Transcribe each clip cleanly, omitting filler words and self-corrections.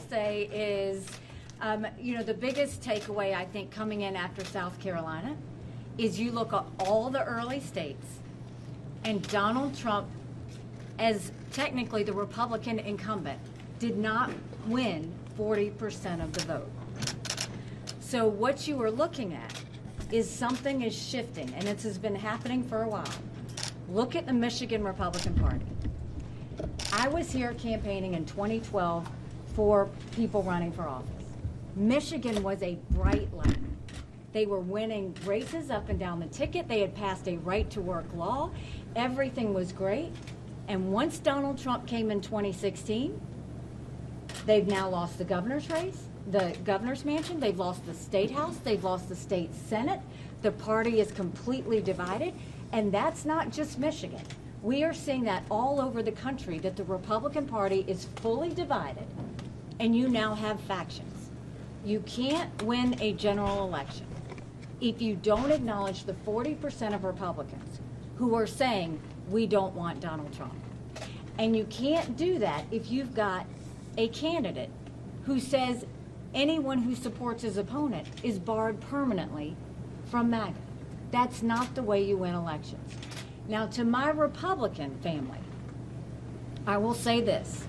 say is, the biggest takeaway, I think, coming in after South Carolina is you look at all the early states, and Donald Trump, as technically the Republican incumbent, did not win 40% of the vote. So what you are looking at is something is shifting, and this has been happening for a while. Look at the Michigan Republican Party. I was here campaigning in 2012 for people running for office. Michigan was a bright light. They were winning races up and down the ticket. They had passed a right-to-work law. Everything was great. And once Donald Trump came in 2016, they've now lost the governor's race, the governor's mansion. They've lost the state house. They've lost the state senate. The party is completely divided. And that's not just Michigan. We are seeing that all over the country, that the Republican Party is fully divided, and you now have factions. You can't win a general election if you don't acknowledge the 40% of Republicans who are saying, we don't want Donald Trump. And you can't do that if you've got a candidate who says anyone who supports his opponent is barred permanently from MAGA. That's not the way you win elections. Now, to my Republican family, I will say this.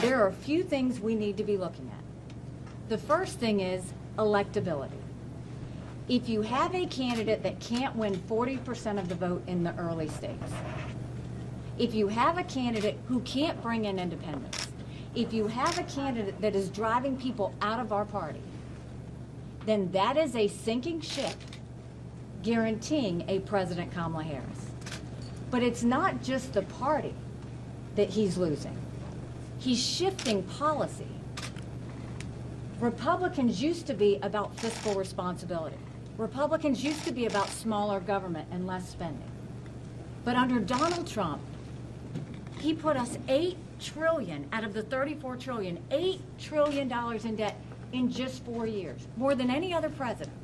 There are a few things we need to be looking at. The first thing is electability. If you have a candidate that can't win 40% of the vote in the early states, if you have a candidate who can't bring in independents, if you have a candidate that is driving people out of our party, then that is a sinking ship guaranteeing a President Kamala Harris. But it's not just the party that he's losing. He's shifting policy. Republicans used to be about fiscal responsibility. Republicans used to be about smaller government and less spending. But under Donald Trump, he put us $8 trillion out of the $34 trillion, $8 trillion in debt in just 4 years, more than any other president.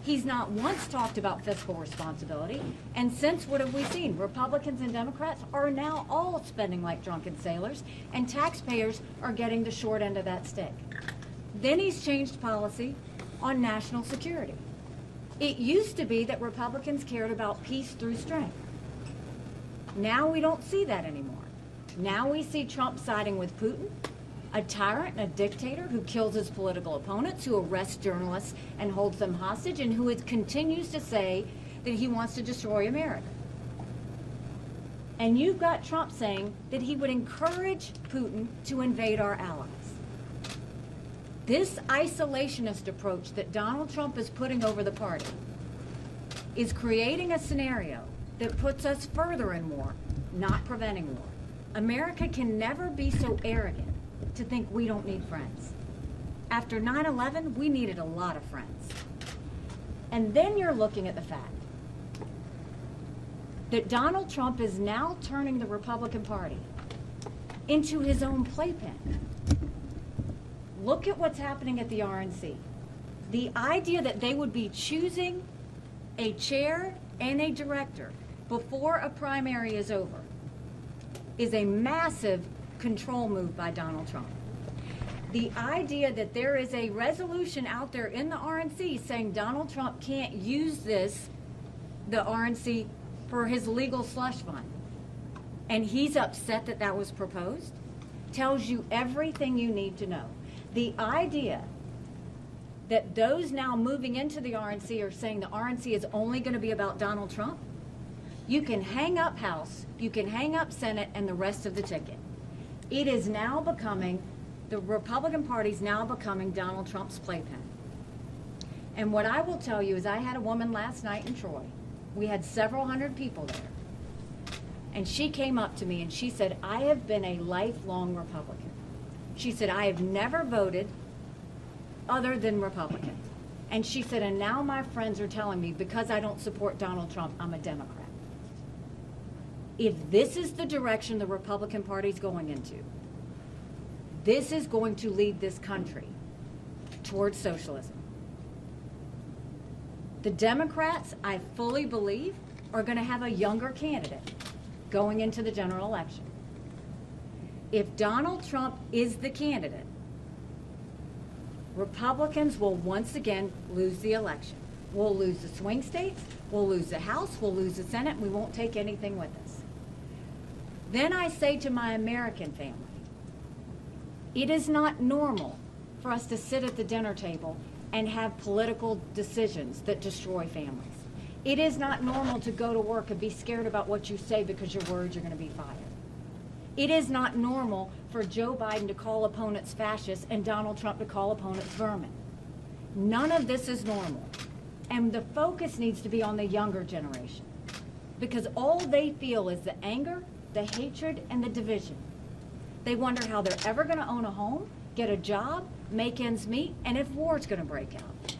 He's not once talked about fiscal responsibility, and since what have we seen? Republicans and Democrats are now all spending like drunken sailors, and taxpayers are getting the short end of that stick. Then he's changed policy on national security. It used to be that Republicans cared about peace through strength. Now we don't see that anymore. Now we see Trump siding with Putin, a tyrant and a dictator who kills his political opponents, who arrests journalists and holds them hostage, and who continues to say that he wants to destroy America. And you've got Trump saying that he would encourage Putin to invade our allies. This isolationist approach that Donald Trump is putting over the party is creating a scenario that puts us further in war, not preventing war. America can never be so arrogant to think we don't need friends. After 9/11, we needed a lot of friends. And then you're looking at the fact that Donald Trump is now turning the Republican Party into his own playpen. Look at what's happening at the RNC. The idea that they would be choosing a chair and a director before a primary is over is a massive control move by Donald Trump. The idea that there is a resolution out there in the RNC saying Donald Trump can't use the RNC for his legal slush fund, and he's upset that that was proposed, tells you everything you need to know. The idea that those now moving into the RNC are saying the RNC is only going to be about Donald Trump, you can hang up House, you can hang up Senate, and the rest of the ticket. It is now becoming, the Republican Party's now becoming Donald Trump's playpen. And what I will tell you is I had a woman last night in Troy. We had several hundred people there. And she came up to me and she said, I have been a lifelong Republican. She said, I have never voted other than Republican. And she said, and now my friends are telling me because I don't support Donald Trump, I'm a Democrat. If this is the direction the Republican Party is going into, this is going to lead this country towards socialism. The Democrats, I fully believe, are going to have a younger candidate going into the general election. If Donald Trump is the candidate, Republicans will once again lose the election. We'll lose the swing states, we'll lose the House, we'll lose the Senate, and we won't take anything with us. Then I say to my American family, it is not normal for us to sit at the dinner table and have political decisions that destroy families. It is not normal to go to work and be scared about what you say because you're worried you're going to be fired. It is not normal for Joe Biden to call opponents fascists and Donald Trump to call opponents vermin. None of this is normal. And the focus needs to be on the younger generation, because all they feel is the anger, the hatred, and the division. They wonder how they're ever going to own a home, get a job, make ends meet, and if war's going to break out.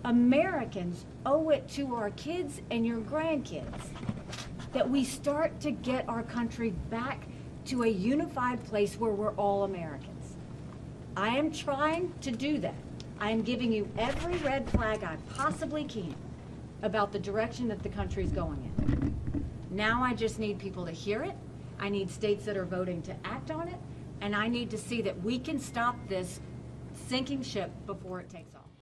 Americans owe it to our kids and your grandkids that we start to get our country back to a unified place where we're all Americans. I am trying to do that. I am giving you every red flag I possibly can about the direction that the country is going in. Now I just need people to hear it. I need states that are voting to act on it. And I need to see that we can stop this sinking ship before it takes off.